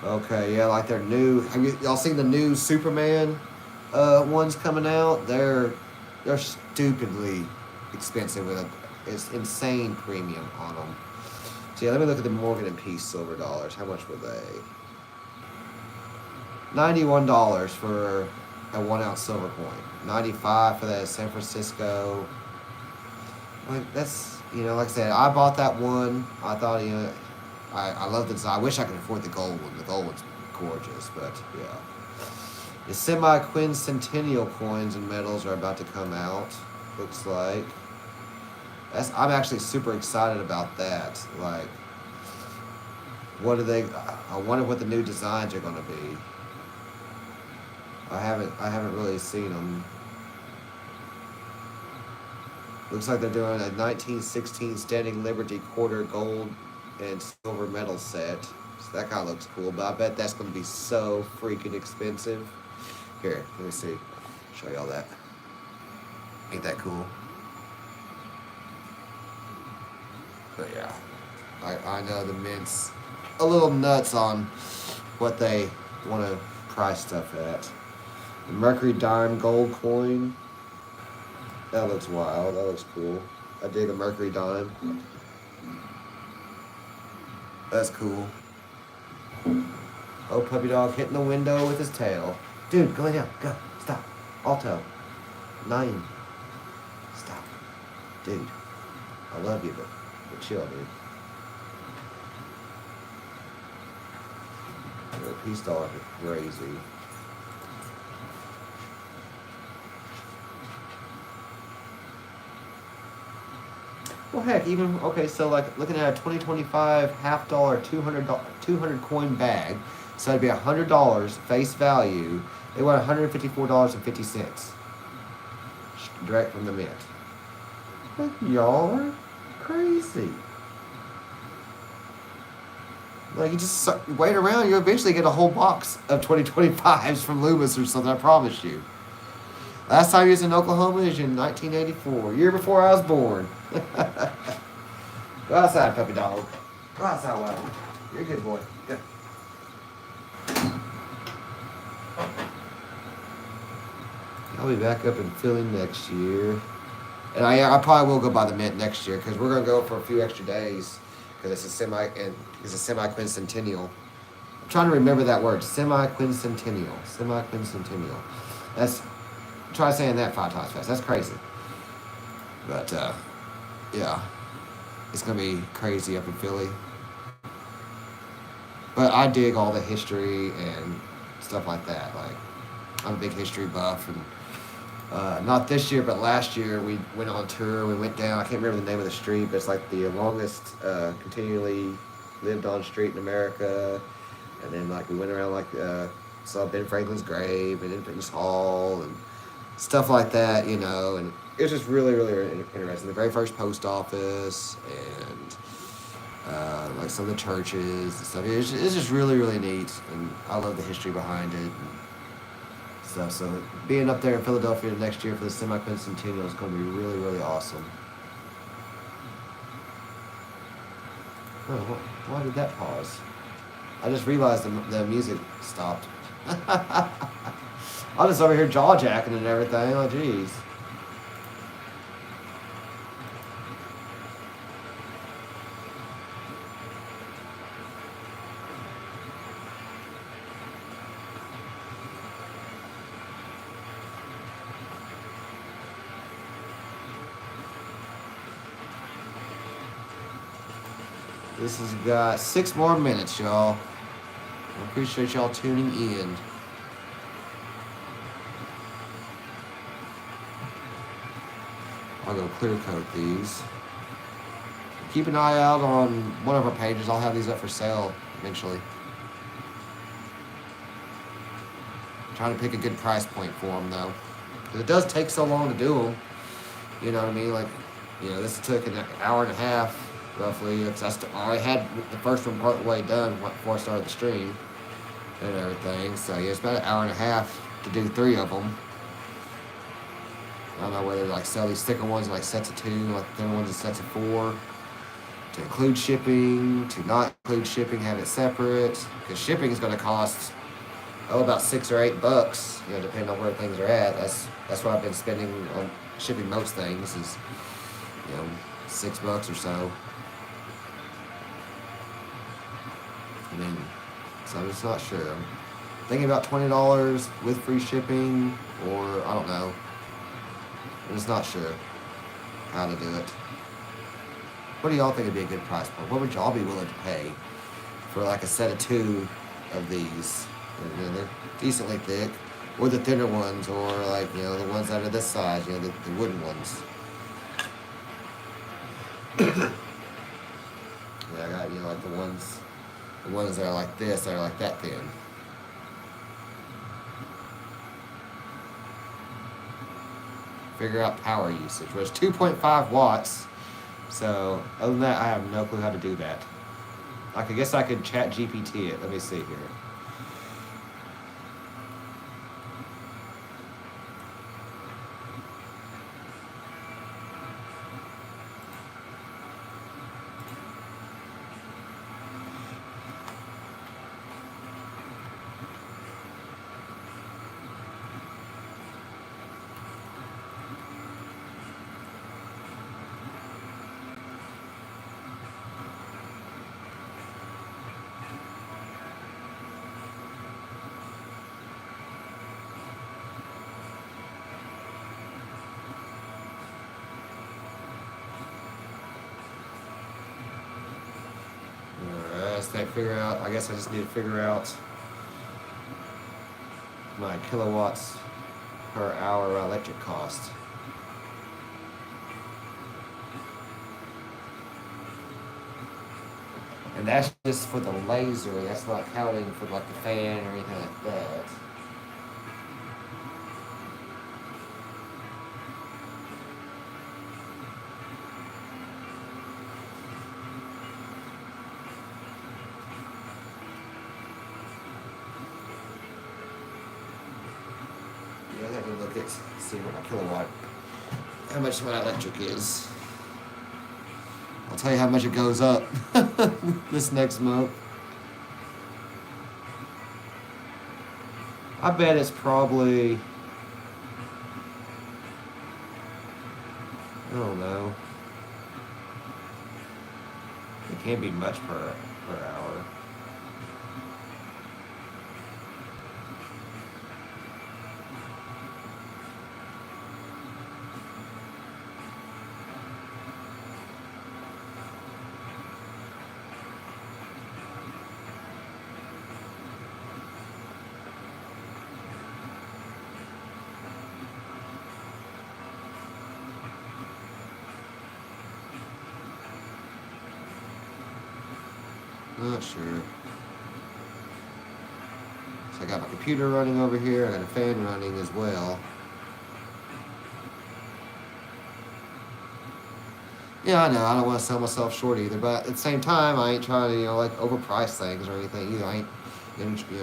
[SPEAKER 1] Okay, yeah, like they're new. Have y'all seen the new Superman ones coming out? They're stupidly expensive with it's insane premium on them. So yeah, let me look at the Morgan and Peace silver dollars. How much were they? $91 for a 1 ounce silver coin. $95 for that San Francisco. Like that's like I said, I bought that one. I thought I love the design. I wish I could afford the gold one. The gold one's gorgeous, but yeah. The semi-quincentennial coins and medals are about to come out. Looks like. I'm actually super excited about that. Like, what are they? I wonder what the new designs are going to be. I haven't really seen them. Looks like they're doing a 1916 Standing Liberty quarter gold and silver medal set. So that kind of looks cool, but I bet that's going to be so freaking expensive. Here, let me see. Show y'all that. Ain't that cool? But yeah, I know the Mint's a little nuts on what they want to price stuff at. The Mercury Dime gold coin. That looks wild. That looks cool. I dig a Mercury Dime. That's cool. Oh, puppy dog hitting the window with his tail. Dude, go lay down. Go. Stop. Alto. 9. Stop. Dude. I love you, but chill, dude. The peace dollars are crazy. Well, heck, even, okay, so like looking at a 2025 half dollar 200 coin bag, so it'd be $100 face value. They want $154.50 direct from the Mint. Like, y'all are crazy. Like, you just wait around, you'll eventually get a whole box of 2025s from Loomis or something, I promise you. Last time he was in Oklahoma was in 1984, year before I was born. Go outside, puppy dog. Go outside, Waddle. You're a good boy. Good. I'll be back up in Philly next year. And I probably will go by the Mint next year because we're going to go for a few extra days because it's a semi-quincentennial. I'm trying to remember that word. Semi-quincentennial. Semi-quincentennial. Try saying that 5 times fast. That's crazy. But, yeah. It's going to be crazy up in Philly. But I dig all the history and stuff like that. Like, I'm a big history buff. And not this year, but last year we went on tour. We went down, I can't remember the name of the street, but it's like the longest continually lived on street in America. And then like we went around saw Ben Franklin's grave and Independence Hall and stuff like that, and it was just really, really interesting. The very first post office, and like some of the churches and stuff. It's just really, really neat, and I love the history behind it and stuff. So being up there in Philadelphia next year for the semi-quincentennial is going to be really, really awesome. Oh, why did that pause? I just realized the music stopped. I'm just over here jaw jacking and everything. Oh, jeez. This has got 6 more minutes, y'all. I appreciate y'all tuning in. I'll go clear coat these. Keep an eye out on one of our pages. I'll have these up for sale eventually. I'm trying to pick a good price point for them though, because it does take so long to do them. You know what I mean? Like, you know, this took an hour and a half roughly. I had the first one part way done before I started the stream and everything. So yeah, it's about an hour and a half to do 3 of them. I don't know whether to like sell these thicker ones in like sets of 2, like thinner ones in sets of 4, to include shipping, to not include shipping, have it separate, because shipping is going to cost about $6 or $8, you know, depending on where things are at. That's what I've been spending on shipping most things, is, you know, $6 or so. I mean, so I'm just not sure. I'm thinking about $20 with free shipping, or I don't know. I'm just not sure how to do it. What do y'all think would be a good price point? What would y'all be willing to pay for like a set of 2 of these? You know, they're decently thick, or the thinner ones, or like, you know, the ones that are this size, you know, the wooden ones. Yeah, I got, you know, like the ones that are like this, that are like that thin. Figure out power usage. Well, it's 2.5 watts. So other than that, I have no clue how to do that. Like, I guess I could chat GPT it. Let me see here. I guess I just need to figure out my kilowatts per hour electric cost. And that's just for the laser. That's not counting for like the fan or anything like that. Yeah, I have to look at see what my kilowatt, how much my electric is. I'll tell you how much it goes up this next month. I bet it's probably, I don't know. It can't be much per hour. Not sure. So I got my computer running over here. I got a fan running as well. Yeah, I know. I don't want to sell myself short either, but at the same time, I ain't trying to, like, overprice things or anything either. I ain't,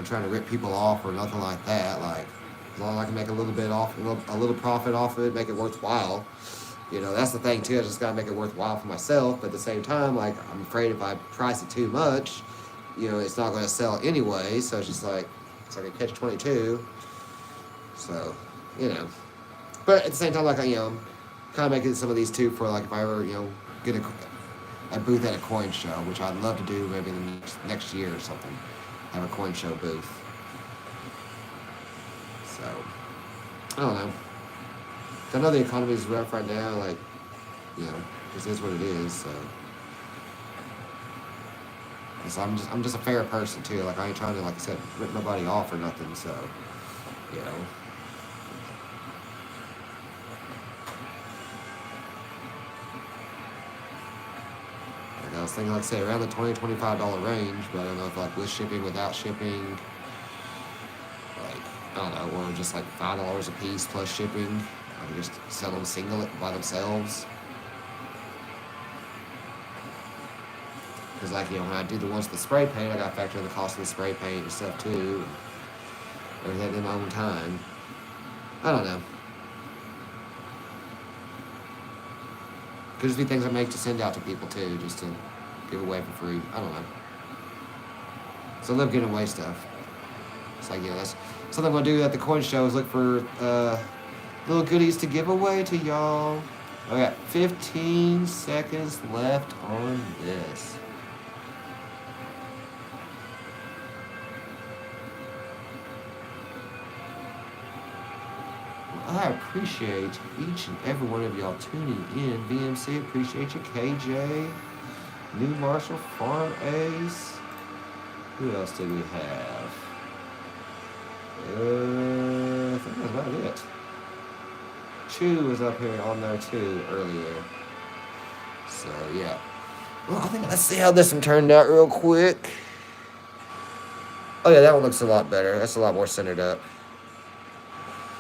[SPEAKER 1] trying to rip people off or nothing like that. Like, as long as I can make a little bit off, a little profit off of it, make it worthwhile. That's the thing too. I just gotta make it worthwhile for myself. But at the same time, like, I'm afraid if I price it too much, it's not going to sell anyway. So it's just like it's like a catch-22. So, but at the same time, like, I'm kind of making some of these too for, like, if I ever get a booth at a coin show, which I'd love to do maybe in the next year or something. Have a coin show booth. So I don't know. I know the economy is rough right now. Like, this is what it is. So I'm just a fair person too. Like, I ain't trying to, like I said, rip nobody off or nothing. So, I was thinking, like I say, around the $20, $25 range, but I don't know if, like, with shipping, without shipping, like, I don't know, or just like $5 a piece plus shipping. I can just sell them single by themselves. Because, like, when I do the ones with the spray paint, I got to factor in the cost of the spray paint and stuff too. And everything in my own time. I don't know. Could just be things I make to send out to people too, just to give away for free. I don't know. So I love giving away stuff. It's like, that's something I'm going to do at the coin show is look for little goodies to give away to y'all. I got 15 seconds left on this. I appreciate each and every one of y'all tuning in. VMC, appreciate you. KJ, New Marshall, Farm Ace. Who else did we have? I think that's about it. Chew was up here on there too earlier. So, yeah. Well, I think let's see how this one turned out real quick. Oh, yeah, that one looks a lot better. That's a lot more centered up.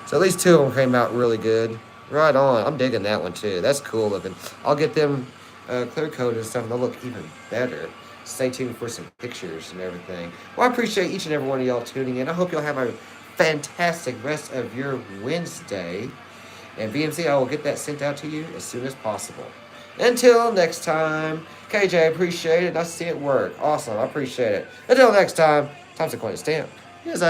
[SPEAKER 1] So at least two of them came out really good. Right on. I'm digging that one too. That's cool looking. I'll get them clear coated and stuff, and they'll look even better. Stay tuned for some pictures and everything. Well, I appreciate each and every one of y'all tuning in. I hope y'all have a fantastic rest of your Wednesday. And BMC, I will get that sent out to you as soon as possible. Until next time, KJ, I appreciate it. Nice to see it work. Awesome. I appreciate it. Until next time, Thompson Coin and Stamp. Yes,